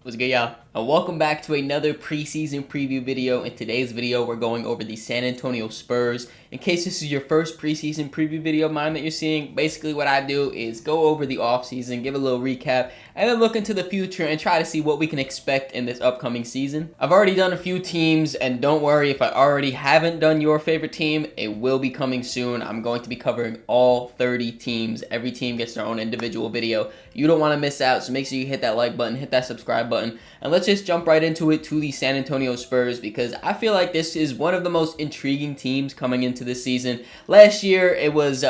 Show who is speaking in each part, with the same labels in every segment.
Speaker 1: What's good, y'all? And welcome back to another preseason preview video. In today's video, we're going over the San Antonio Spurs. In case this is your first preseason preview video of mine that you're seeing, basically what I do is go over the offseason, give a little recap, and then look into the future and try to see what we can expect in this upcoming season. I've already done a few teams, and don't worry if I already haven't done your favorite team, it will be coming soon. I'm going to be covering all 30 teams. Every team gets their own individual video. You don't want to miss out, so make sure you hit that like button, hit that subscribe button, and let's just jump right into it to the San Antonio Spurs, because I feel like this is one of the most intriguing teams coming into this season. Last year, it was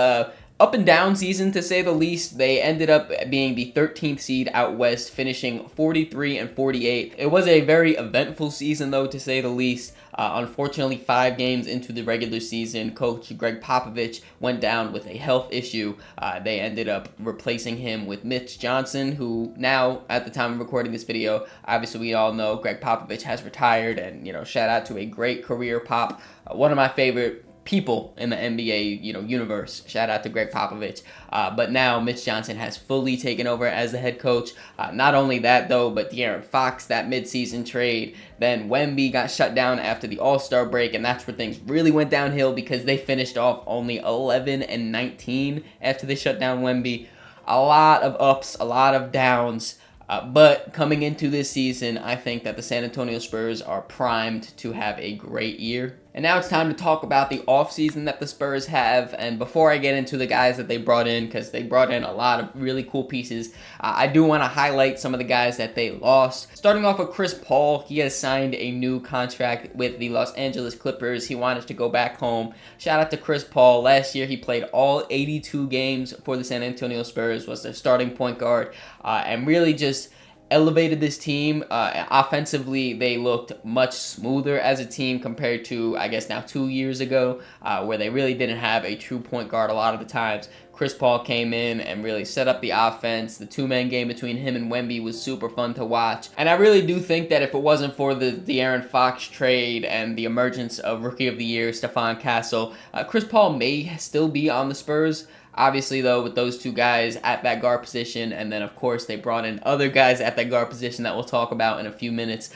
Speaker 1: up and down season, to say the least. They ended up being the 13th seed out west, finishing 43-48. It was a very eventful season, though, to say the least. Unfortunately, 5 games into the regular season, Coach Greg Popovich went down with a health issue. They ended up replacing him with Mitch Johnson, who now, at the time of recording this video, obviously we all know Greg Popovich has retired, and, shout out to a great career, Pop. One of my favorite people in the NBA, universe. Shout out to Greg Popovich. But now Mitch Johnson has fully taken over as the head coach. Not only that, though, but De'Aaron Fox, that midseason trade. Then Wemby got shut down after the All-Star break, and that's where things really went downhill, because they finished off only 11-19 after they shut down Wemby. A lot of ups, a lot of downs. But coming into this season, I think that the San Antonio Spurs are primed to have a great year. And now it's time to talk about the offseason that the Spurs have. And before I get into the guys that they brought in, because they brought in a lot of really cool pieces, I do want to highlight some of the guys that they lost. Starting off with Chris Paul, he has signed a new contract with the Los Angeles Clippers. He wanted to go back home. Shout out to Chris Paul. Last year, he played all 82 games for the San Antonio Spurs, was their starting point guard, and really just elevated this team. Offensively, they looked much smoother as a team compared to, I guess, now 2 years ago, where they really didn't have a true point guard a lot of the times. Chris Paul came in and really set up the offense. The two-man game between him and Wemby was super fun to watch. And I really do think that if it wasn't for the De'Aaron Fox trade and the emergence of Rookie of the Year, Stephon Castle, Chris Paul may still be on the Spurs. Obviously, though, with those two guys at that guard position, and then, of course, they brought in other guys at that guard position that we'll talk about in a few minutes.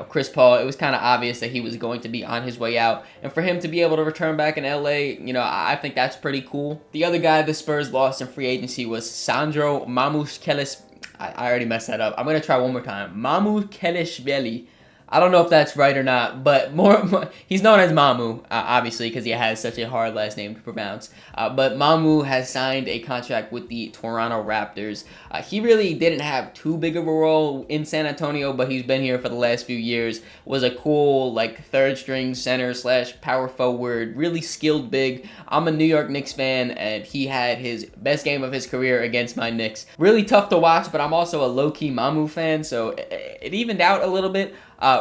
Speaker 1: Chris Paul, it was kind of obvious that he was going to be on his way out. And for him to be able to return back in LA, I think that's pretty cool. The other guy the Spurs lost in free agency was Sandro Mamukelishvili. I already messed that up. I'm going to try one more time. Mamukelishvili. I don't know if that's right or not, but more he's known as Mamu, obviously, because he has such a hard last name to pronounce. But Mamu has signed a contract with the Toronto Raptors. He really didn't have too big of a role in San Antonio, but he's been here for the last few years. Was a cool, third-string center / power forward, really skilled big. I'm a New York Knicks fan, and he had his best game of his career against my Knicks. Really tough to watch, but I'm also a low-key Mamu fan, so it evened out a little bit.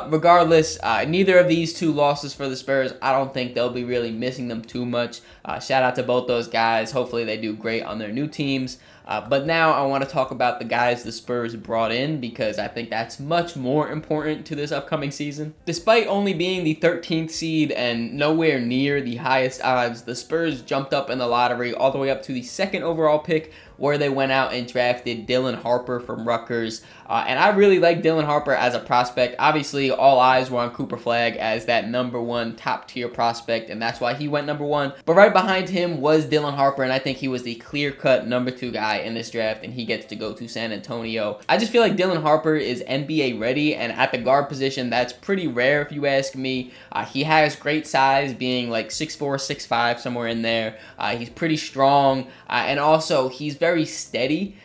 Speaker 1: Regardless, neither of these two losses for the Spurs, I don't think they'll be really missing them too much. Shout out to both those guys. Hopefully they do great on their new teams. But now I want to talk about the guys the Spurs brought in, because I think that's much more important to this upcoming season. Despite only being the 13th seed and nowhere near the highest odds, the Spurs jumped up in the lottery all the way up to the 2nd overall pick, where they went out and drafted Dylan Harper from Rutgers. And I really like Dylan Harper as a prospect. Obviously, all eyes were on Cooper Flagg as that #1 top-tier prospect, and that's why he went #1. But right behind him was Dylan Harper, and I think he was the clear-cut #2 guy in this draft, and he gets to go to San Antonio. I just feel like Dylan Harper is NBA ready, and at the guard position, that's pretty rare if you ask me. He has great size, being 6'4", 6'5", somewhere in there. He's pretty strong, and also he's very steady.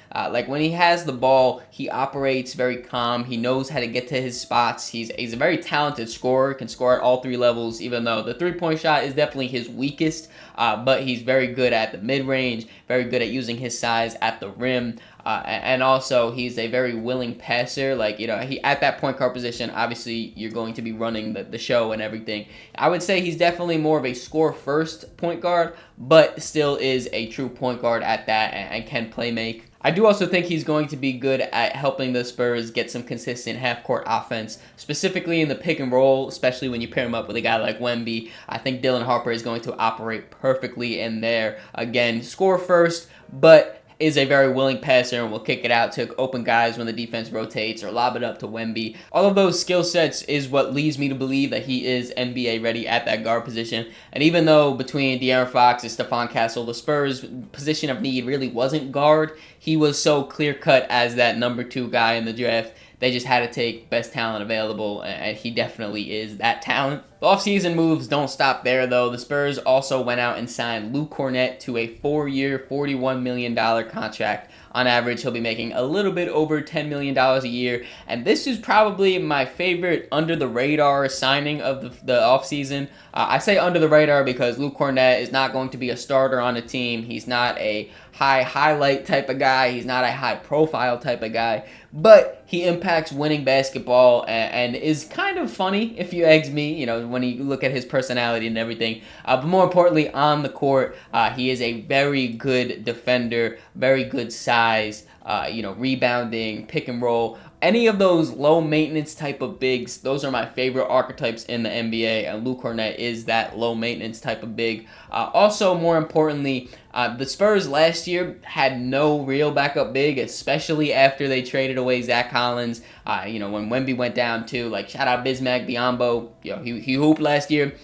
Speaker 1: When he has the ball, he operates very calm. He knows how to get to his spots. He's a very talented scorer, can score at all 3 levels, even though the three-point shot is definitely his weakest. But he's very good at the mid-range, very good at using his size at the rim. And also, he's a very willing passer. He at that point guard position, obviously, you're going to be running the show and everything. I would say he's definitely more of a score-first point guard, but still is a true point guard at that and can play make. I do also think he's going to be good at helping the Spurs get some consistent half-court offense, specifically in the pick and roll, especially when you pair him up with a guy like Wemby. I think Dylan Harper is going to operate perfectly in there. Again, score first, but is a very willing passer and will kick it out to open guys when the defense rotates or lob it up to Wemby. All of those skill sets is what leads me to believe that he is NBA ready at that guard position. And even though between De'Aaron Fox and Stephon Castle, the Spurs' position of need really wasn't guard, he was so clear-cut as that number 2 guy in the draft. They just had to take best talent available, and he definitely is that talent. The offseason moves don't stop there, though. The Spurs also went out and signed Luke Cornett to a 4-year, $41 million contract. On average, he'll be making a little bit over $10 million a year, and this is probably my favorite under-the-radar signing of the offseason. I say under-the-radar because Luke Cornett is not going to be a starter on a team. He's not a high highlight type of guy. He's not a high profile type of guy, but he impacts winning basketball and is kind of funny, if you ask me, you know, when you look at his personality and everything. But more importantly, on the court, he is a very good defender, very good size, rebounding, pick and roll. Any of those low maintenance type of bigs, those are my favorite archetypes in the NBA, and Luke Cornett is that low maintenance type of big. Also, more importantly, the Spurs last year had no real backup big, especially after they traded away Zach Collins. When Wemby went down too, like shout out Bismack Biyombo, he hooped last year.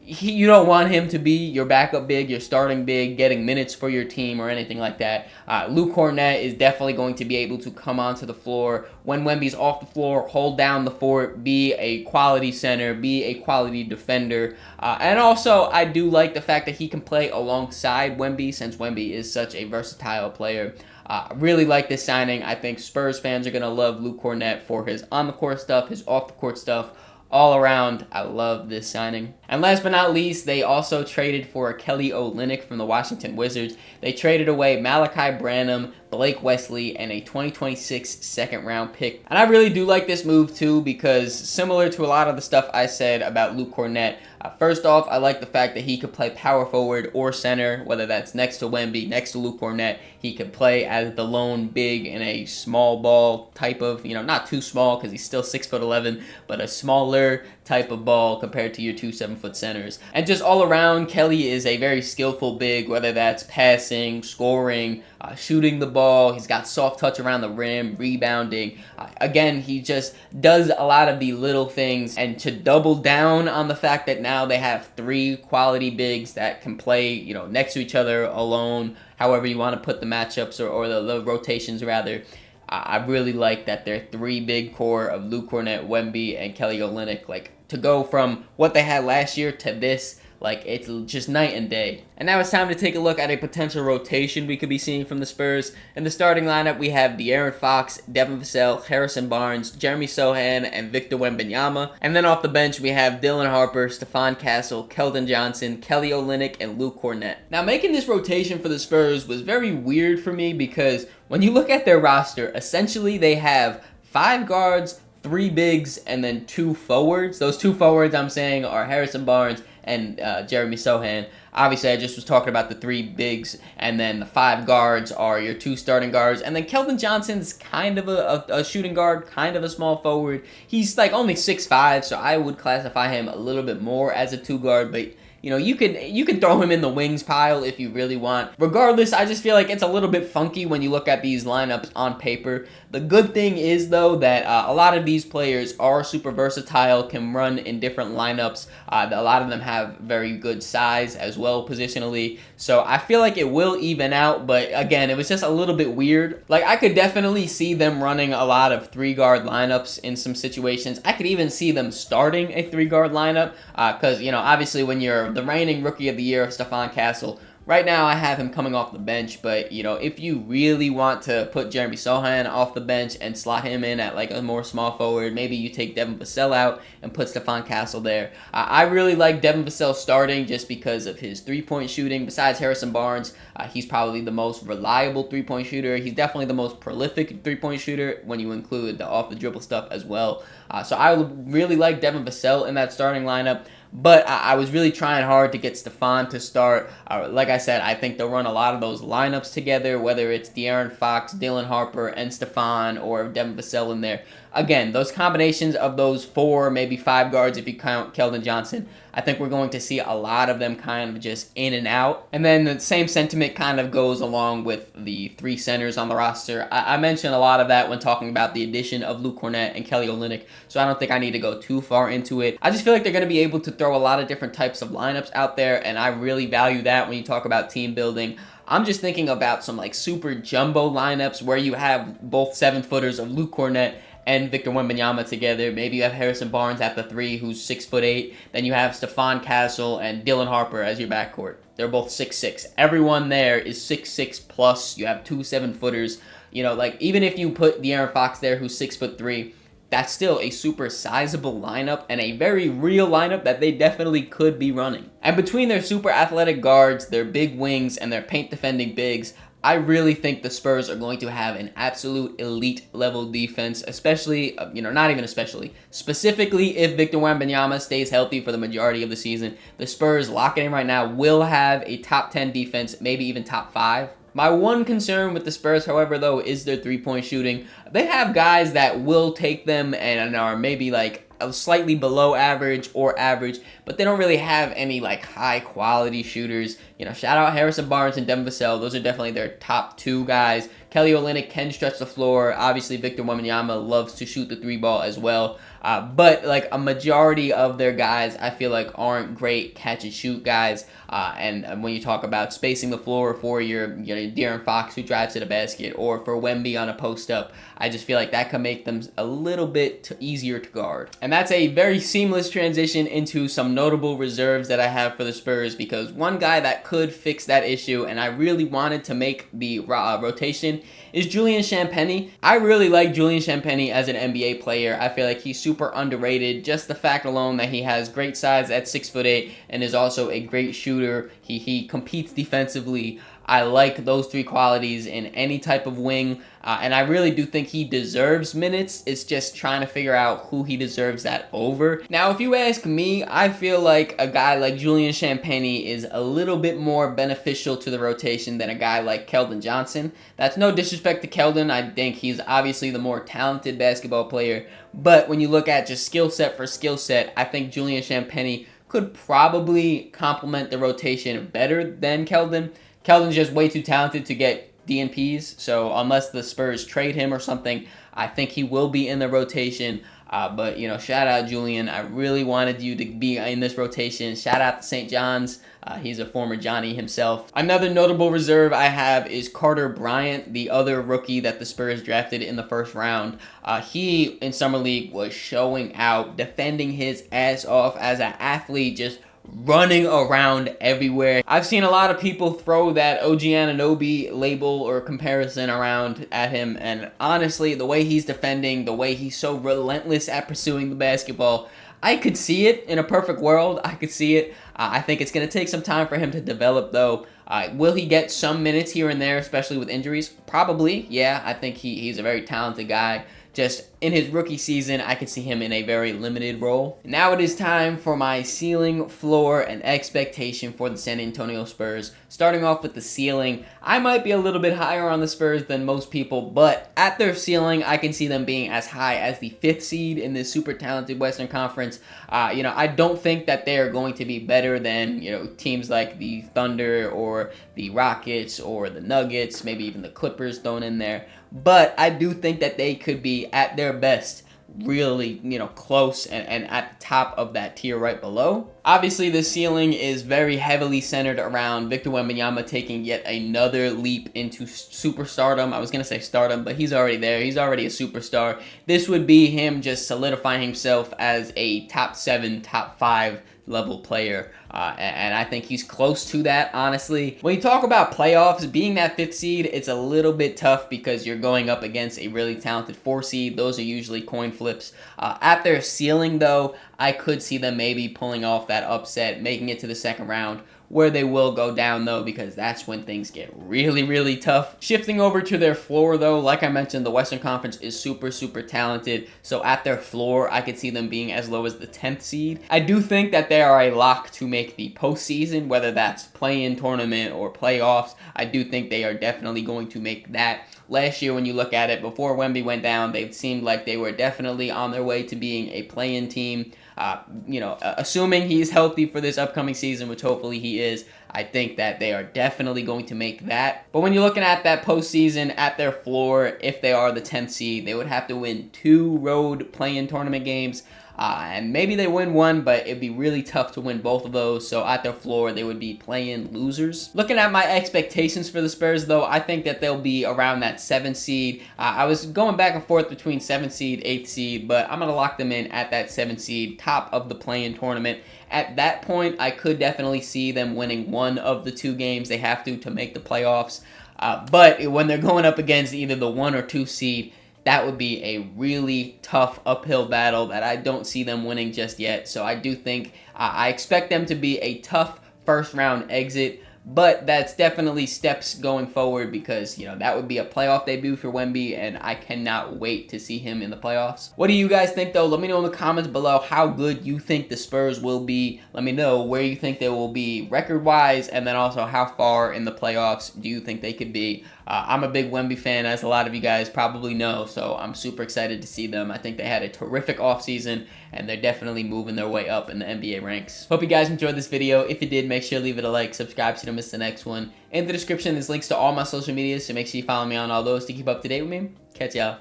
Speaker 1: You don't want him to be your backup big, your starting big, getting minutes for your team or anything like that. Luke Cornett is definitely going to be able to come onto the floor when Wemby's off the floor, hold down the fort, be a quality center, be a quality defender. And also, I do like the fact that he can play alongside Wemby since Wemby is such a versatile player. I really like this signing. I think Spurs fans are going to love Luke Cornett for his on-the-court stuff, his off-the-court stuff. All around, I love this signing. And last but not least, they also traded for Kelly Olynyk from the Washington Wizards. They traded away Malachi Branham, Blake Wesley, and a 2026 second-round pick. And I really do like this move, too, because similar to a lot of the stuff I said about Luke Cornett, first off, I like the fact that he could play power forward or center, whether that's next to Wemby, next to Luke Cornett. He could play as the lone big in a small ball type of, not too small because he's still 6'11", but a smaller type of ball compared to your 2 7-foot centers. And just all around, Kelly is a very skillful big, whether that's passing, scoring, shooting the ball. He's got soft touch around the rim, rebounding. Again, he just does a lot of the little things. And to double down on the fact that now they have 3 quality bigs that can play, next to each other, alone, however you want to put the matchups or the rotations rather. I really like that they're 3 big core of Luke Cornett, Wemby, and Kelly Olynyk. To go from what they had last year to this, it's just night and day. And now it's time to take a look at a potential rotation we could be seeing from the Spurs. In the starting lineup, we have De'Aaron Fox, Devin Vassell, Harrison Barnes, Jeremy Sohan, and Victor Wembanyama. And then off the bench, we have Dylan Harper, Stephon Castle, Keldon Johnson, Kelly Olynyk, and Luke Cornett. Now, making this rotation for the Spurs was very weird for me because when you look at their roster, essentially they have 5 guards, 3 bigs, and then 2 forwards. Those 2 forwards I'm saying are Harrison Barnes and Jeremy Sohan. Obviously, I just was talking about the 3 bigs, and then the 5 guards are your 2 starting guards. And then Keldon Johnson's kind of a shooting guard, kind of a small forward. He's only 6'5", so I would classify him a little bit more as a 2 guard, but you can throw him in the wings pile if you really want. Regardless, I just feel like it's a little bit funky when you look at these lineups on paper. The good thing is, though, that a lot of these players are super versatile, can run in different lineups. A lot of them have very good size as well positionally. So I feel like it will even out, but again, it was just a little bit weird. I could definitely see them running a lot of 3-guard lineups in some situations. I could even see them starting a 3-guard lineup because, obviously when you're the reigning Rookie of the Year of Stephon Castle, right now I have him coming off the bench, but, if you really want to put Jeremy Sohan off the bench and slot him in at a more small forward, maybe you take Devin Vassell out and put Stephon Castle there. I really like Devin Vassell starting just because of his 3-point shooting. Besides Harrison Barnes, he's probably the most reliable 3-point shooter. He's definitely the most prolific 3-point shooter when you include the off-the-dribble stuff as well. So I really like Devin Vassell in that starting lineup. But I was really trying hard to get Stephon to start. Like I said, I think they'll run a lot of those lineups together, whether it's De'Aaron Fox, Dylan Harper, and Stephon, or Devin Vassell in there. again, those combinations of those 4, maybe 5 guards if you count Keldon Johnson, I think we're going to see a lot of them kind of just in and out. And then the same sentiment kind of goes along with the 3 centers on the roster. I mentioned a lot of that when talking about the addition of Luke Cornett and Kelly Olynyk, so I don't think I need to go too far into it. I just feel like they're going to be able to throw a lot of different types of lineups out there, and I really value that when you talk about team building. I'm just thinking about some like super jumbo lineups where you have both 7-footers of Luke Cornett and Victor Wembanyama together. Maybe you have Harrison Barnes at the 3, who's 6'8". Then you have Stephon Castle and Dylan Harper as your backcourt. They're both 6'6". Everyone there is 6'6 plus. You have 2 7-footers. You know, like even if you put De'Aaron Fox there, who's 6'3", that's still a super sizable lineup and a very real lineup that they definitely could be running. And between their super athletic guards, their big wings, and their paint defending bigs, I really think the Spurs are going to have an absolute elite level defense, especially, not even especially, specifically if Victor Wembanyama stays healthy for the majority of the season. The Spurs, lock it in right now, will have a top 10 defense, maybe even top 5. My one concern with the Spurs, however, though, is their three-point shooting. They have guys that will take them and are maybe like slightly below average or average, but they don't really have any like high quality shooters. Shout out Harrison Barnes and Devin Vassell. Those are definitely their top 2 guys. Kelly Olynyk can stretch the floor. Obviously, Victor Wembanyama loves to shoot the 3-ball as well. But like a majority of their guys, I feel like aren't great catch and shoot guys. And when you talk about spacing the floor for your De'Aaron Fox who drives to the basket, or for Wemby on a post up, I just feel like that can make them a little bit easier to guard. And that's a very seamless transition into some notable reserves that I have for the Spurs, because one guy that could fix that issue, and I really wanted to make the rotation, is Julian Champagnie. I really like Julian Champagnie as an NBA player. I feel like he's super underrated. Just the fact alone that he has great size at 6'8" and is also a great shooter. He competes defensively. I like those 3 qualities in any type of wing, and I really do think he deserves minutes. It's just trying to figure out who he deserves that over. Now, if you ask me, I feel like a guy like Julian Champagnie is a little bit more beneficial to the rotation than a guy like Keldon Johnson. That's no disrespect to Keldon. I think he's obviously the more talented basketball player, but when you look at just skill set for skill set, I think Julian Champagnie could probably complement the rotation better than Keldon. Keldon's just way too talented to get DNPs, so unless the Spurs trade him or something, I think he will be in the rotation. But, shout out Julian. I really wanted you to be in this rotation. Shout out to St. John's. He's a former Johnny himself. Another notable reserve I have is Carter Bryant, the other rookie that the Spurs drafted in the first round. He, in Summer League, was showing out, defending his ass off as an athlete, just running around everywhere. I've seen a lot of people throw that OG Anunoby label or comparison around at him, and honestly, the way he's defending, the way he's so relentless at pursuing the basketball, I could see it in a perfect world. I could see it. I think it's going to take some time for him to develop, though. Will he get some minutes here and there, especially with injuries? Probably, yeah. I think he's a very talented guy. Just in his rookie season, I could see him in a very limited role. Now it is time for my ceiling, floor, and expectation for the San Antonio Spurs. Starting off with the ceiling, I might be a little bit higher on the Spurs than most people, but at their ceiling, I can see them being as high as the 5th seed in this super talented Western Conference. I don't think that they are going to be better than, teams like the Thunder or the Rockets or the Nuggets, maybe even the Clippers thrown in there. But I do think that they could be, at their best, really, close and at the top of that tier right below. Obviously, the ceiling is very heavily centered around Victor Wembanyama taking yet another leap into superstardom. I was going to say stardom, but he's already there. He's already a superstar. This would be him just solidifying himself as a top 7, top 5 level player, and I think he's close to that, honestly. When you talk about playoffs, being that 5th seed, it's a little bit tough because you're going up against a really talented 4 seed. Those are usually coin flips. At their ceiling, though, I could see them maybe pulling off that upset, making it to the second round, where they will go down, though, because that's when things get really, really tough. Shifting over to their floor, though, like I mentioned, the Western Conference is super, super talented. So at their floor, I could see them being as low as the 10th seed. I do think that they are a lock to make the postseason, whether that's play-in tournament or playoffs. I do think they are definitely going to make that. last year when you look at it, before Wemby went down, they seemed like they were definitely on their way to being a play-in team. Assuming he's healthy for this upcoming season, which hopefully he is, I think that they are definitely going to make that. But when you're looking at that postseason, at their floor, if they are the 10th seed, they would have to win 2 road play-in tournament games. And maybe they win one, but it'd be really tough to win both of those. So at their floor, they would be play-in losers. Looking at my expectations for the Spurs, though, I think that they'll be around that 7th seed. I was going back and forth between 7th seed, 8th seed, but I'm going to lock them in at that 7th seed, top of the play-in tournament. At that point, I could definitely see them winning one of the 2 games they have to make the playoffs. But when they're going up against either the 1 or 2 seed, that would be a really tough uphill battle that I don't see them winning just yet. So I do think I expect them to be a tough first round exit, but that's definitely steps going forward because, that would be a playoff debut for Wemby, and I cannot wait to see him in the playoffs. What do you guys think, though? Let me know in the comments below how good you think the Spurs will be. Let me know where you think they will be record-wise, and then also how far in the playoffs do you think they could be. I'm a big Wemby fan, as a lot of you guys probably know, so I'm super excited to see them. I think they had a terrific offseason, and they're definitely moving their way up in the NBA ranks. Hope you guys enjoyed this video. If you did, make sure to leave it a like, subscribe so you don't miss the next one. In the description, there's links to all my social medias, so make sure you follow me on all those to keep up to date with me. Catch y'all.